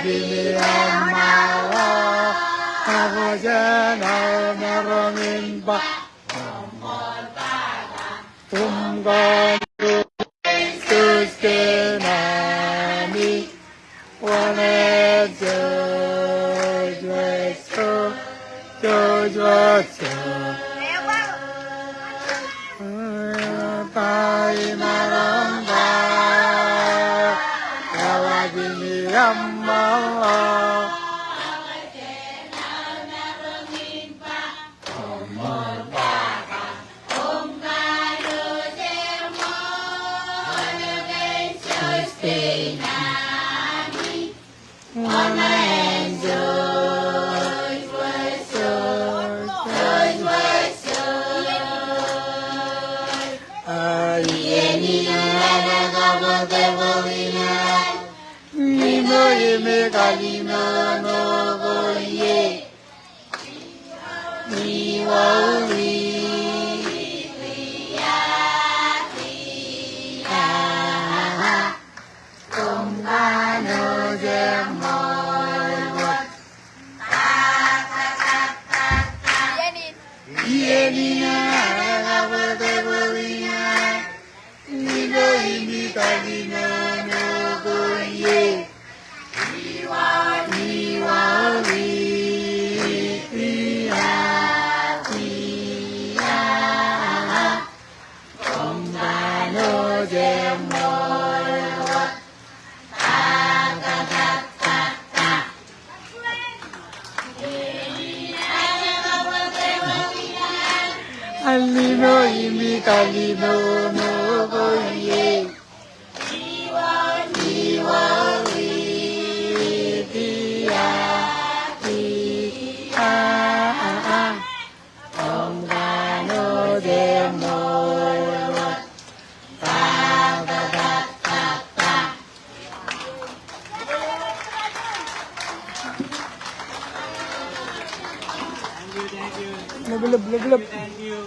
Bini Amala Avajana Naraminba Umgadu Suskenani Wanajo Jojo Pai Maramba Avajini Amala Nino ime kalino no goye Niwauli Kumbano jemoy Yenina Nagabadewalina Nino ime kalino no goye Alino imi kalino no goye Thank you.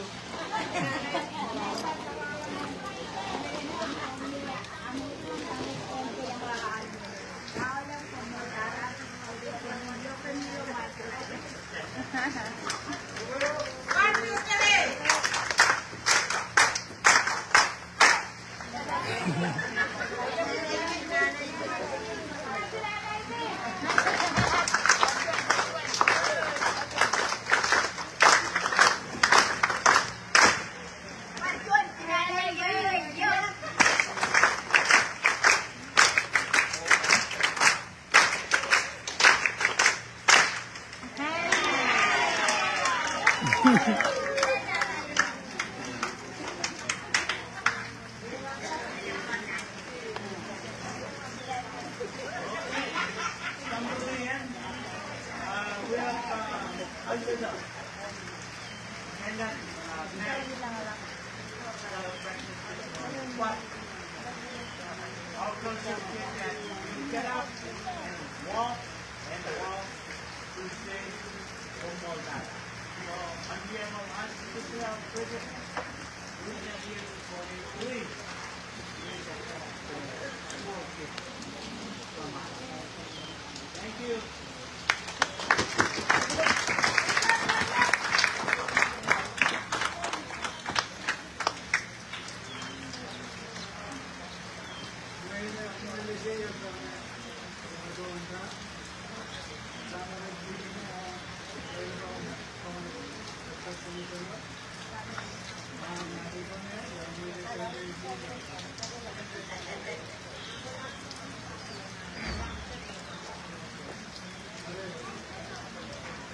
Get up and walk and walk to say one more time. So, again, I'm going to have Bridget. We can hear you for the please. Thank you.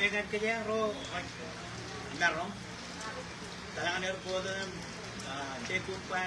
Pegan ka dyan, Ro. Meron. Talagang meron po doon. 10.5.